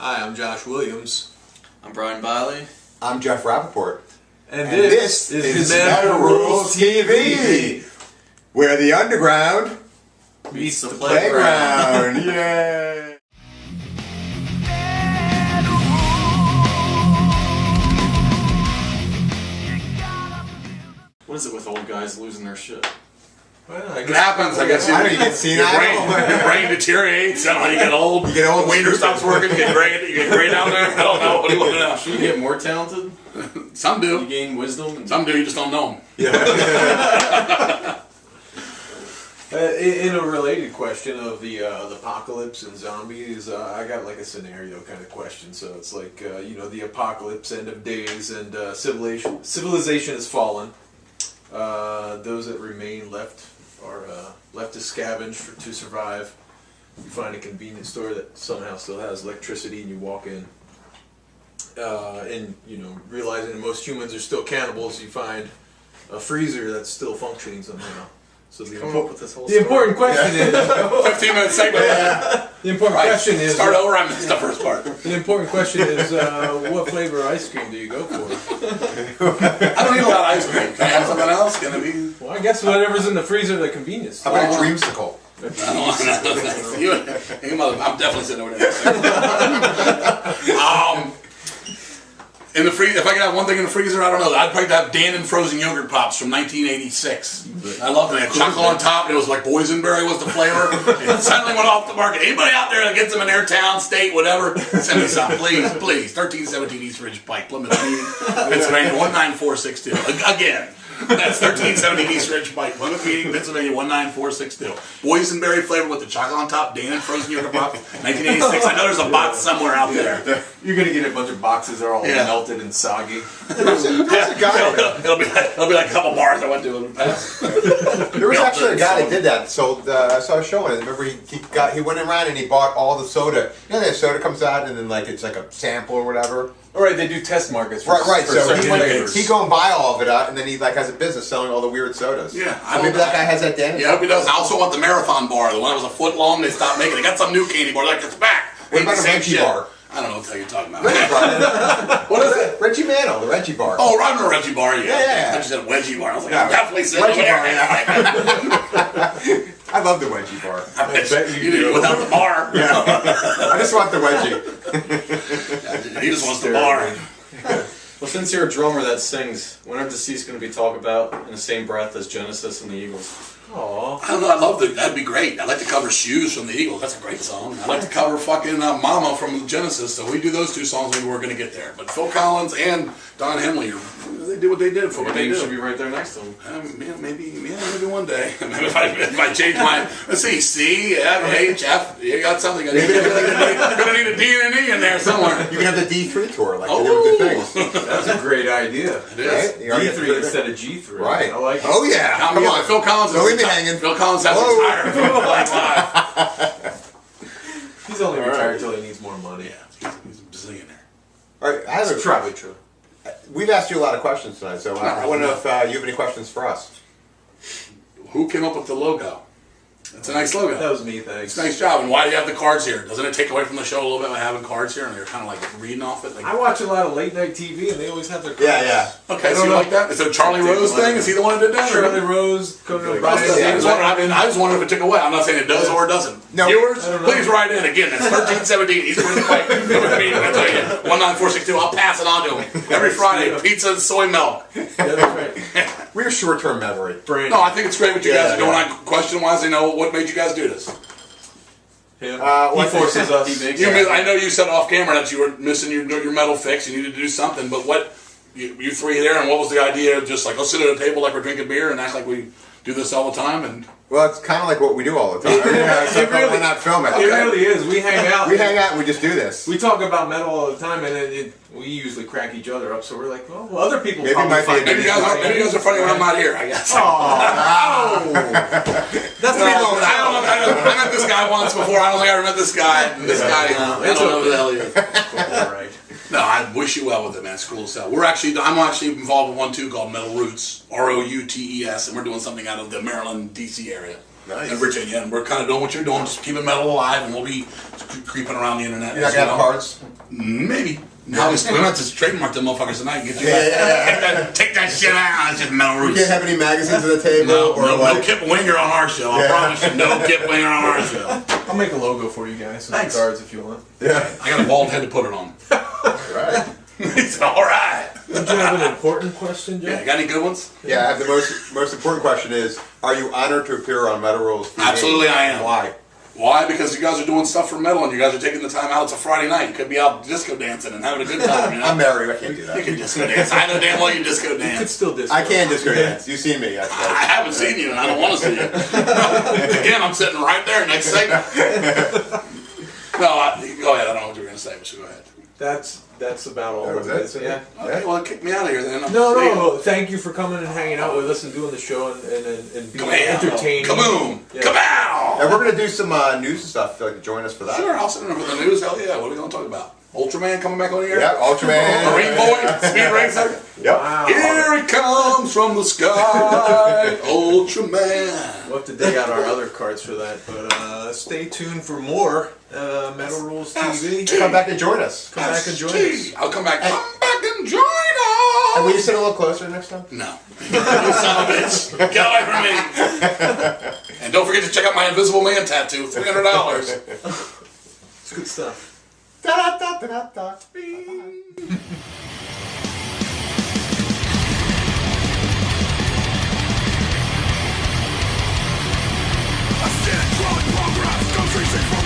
Hi, I'm Josh Williams. I'm Brian Biley. I'm Jeff Rappaport. And this is Metal Rules TV, where the underground meets the playground. Yay! What is it with old guys losing their shit? Well, It happens, I guess. I don't even see that. Your brain deteriorates. I don't know. You get old. You get old. The wiener stops working. You get gray down there. I don't know. What do you want to know? Should you get more talented? Some You do. gain wisdom? And Some do. You just don't know them. in a related question of the apocalypse and zombies, I got like a scenario kind of question. So it's like the apocalypse, end of days, and civilization has fallen. Those that remain left are left to scavenge to survive. You find a convenience store that somehow still has electricity, and you walk in. And realizing that most humans are still cannibals, you find a freezer that's still functioning somehow. So the important question is 15-minute segment. the important question is Start over. I missed the first part. the important question is what flavor ice cream do you go for? I don't eat a lot of ice cream. Can I have something else? Can it be? Well, I guess whatever's in the freezer, the convenience How store. about a dreamsicle? I'm definitely sitting over there. In the freezer, if I could have one thing in the freezer, I don't know. I'd probably have Dannon frozen yogurt pops from 1986. I loved them. They had chocolate on top. It was like boysenberry was the flavor. It suddenly went off the market. Anybody out there that gets them in their town, state, whatever, send me some, please. 1317 East Ridge Pike, Plymouth Meeting, Pennsylvania 19462. Again. That's 1370 East Ridge Pike, Plymouth Meeting, Pennsylvania 19462. Boysenberry flavor with the chocolate on top, Dannon frozen yogurt pop, 1986. I know there's a box somewhere out there. You're gonna get a bunch of boxes that are all melted and soggy. There's a guy. It'll be like a couple bars I went to in the past. There was actually a guy that did that. So I saw a show on it. Remember, he went around and he bought all the soda. You know, that soda comes out and then it's like a sample or whatever. All right, they do test markets. For, Right. For So flavors. he go and buy all of it out, and then he has a business selling all the weird sodas. Yeah, So maybe that guy has that Dannon. Yeah, I hope he does. I also want the marathon bar. The one that was a foot long. They stopped making it. They got some new candy bar. Like it's back. What about the a same Reggie shit. bar? I don't know what the hell you're talking about. What is it? Reggie Mantle, the Reggie bar. Oh, right on the Reggie bar. Yeah. I just said wedgie bar. I was like, Yeah. I'm definitely sitting Reggie over bar. there. I love the wedgie bar. I bet you do without the bar. Yeah. I just want the wedgie. He just wants the bar. Well, since you're a drummer that sings, when are Deceased going to be talked about in the same breath as Genesis and the Eagles? Aww. I don't know. I love that. That'd be great. I'd like to cover Shoes from the Eagles. That's a great song. I'd like to cover fucking Mama from Genesis. So we do those two songs. Maybe we're going to get there. But Phil Collins and Don Henley, they did what they did for what they Maybe you do. should be right there next to him. Maybe one day. Maybe if I change my, let's see, C, F, H, F, you got something. Gonna need a D and an E in there somewhere. You can have the D3 tour, like they do with the things. That's a great idea. It is. Right? D3 instead of G3. Right. I like it. Oh yeah. Come on. Phil Collins. Don't leave me hanging. Phil Collins has retired. He's only retired until he needs more money. Yeah, he's a bazillionaire. All right, That's probably true. We've asked you a lot of questions tonight, so I want to know if you have any questions for us. Who came up with the logo? It's a nice logo. That was me, thanks. It's a nice job. And why do you have the cards here? Doesn't it take away from the show a little bit by having cards here and you're kind of like reading off it? Like, I watch a lot of late night TV, and they always have their cards. Yeah. okay, so you like that? Is it a Charlie Rose thing? Is he the one who did that? Charlie Rose, Conan O'Brien. I was wondering if it took away. I'm not saying it does or it doesn't. No. Viewers, please write in. Again, that's 1317 East Ridge Pike. I'll tell you, 19462. I'll pass it on to him. Every Friday, pizza and soy milk. Yeah, that's right. We're short-term memory. Brandon. No, I think it's great what you guys are doing. Yeah. Question-wise, they know what made you guys do this. Him. He forces us. I know you said off camera that you were missing your metal fix. You needed to do something, but what you three there, and what was the idea of just like let's sit at a table like we're drinking beer and act like we do this all the time? And Well, it's kind of like what we do all the time. Why not film it? It really is. We hang out. We hang out and we just do this. We talk about metal all the time, and we usually crack each other up. So we're like, well, other people Maybe probably might be find a maybe you guys are funny when I'm not here. I guess. Oh, That's No, I met this guy once before. I don't think I ever met this guy. And this guy, I don't know who the hell he is. all right. No, I wish you well with it, man. It's cool as hell. I'm actually involved with one too called Metal Roots, ROUTES, and we're doing something out of the Maryland, D.C. area. Nice. In Virginia, and we're kind of doing what you're doing, just keeping metal alive, and we'll be creeping around the internet. You're not going to have cards? Maybe. Now we're gonna have to trademark them motherfuckers tonight and get you take that shit out. It's just metal We roots. can't have any magazines at the table. No, or no, like, no Kip Winger on our show. I promise you, no Kip Winger on our show. I'll make a logo for you guys. Some Thanks. cards if you want. Yeah. I got a bald head to put it on. Right. It's all right. Did you have an important question, Joe? Yeah, got any good ones? Yeah. I have the most important question is: are you honored to appear on Metal Rules TV? Absolutely, I am. Why? Why? Because you guys are doing stuff for metal and you guys are taking the time out. It's a Friday night. You could be out disco dancing and having a good time. You know? I'm married. I can't do You that. can disco dance. I know damn well you disco You could dance. still disco. I can disco dance. You've seen me. I haven't seen you and I don't want to see you. Again, I'm sitting right there next segment. No, go ahead. I don't know what you were going to say, but you go ahead. That's about all That of was it. it? Yeah. Okay, well, kick me out of here then. No. Thank you for coming and hanging out with us and doing the show and being entertaining. Kaboom! Yeah. Kabow! And we're gonna do some news and stuff. If you'd like to join us for that. Sure, I'll sit in for the news. Hell yeah. What are we going to talk about? Ultraman coming back on the air? Yeah, Ultraman. Marine Boy? Speed Racer? Yep. Wow. Here it comes from the sky, Ultraman. We'll have to dig out our other cards for that, but stay tuned for more Metal Rules TV. Come back and join us. Come back and join us. I'll come back. Come back and join And will you us. sit a little closer next time? No. You son of a bitch. Get away from me. And don't forget to check out my Invisible Man tattoo. $300. It's good stuff. Da da da da da. I stand, crawling progress, go 364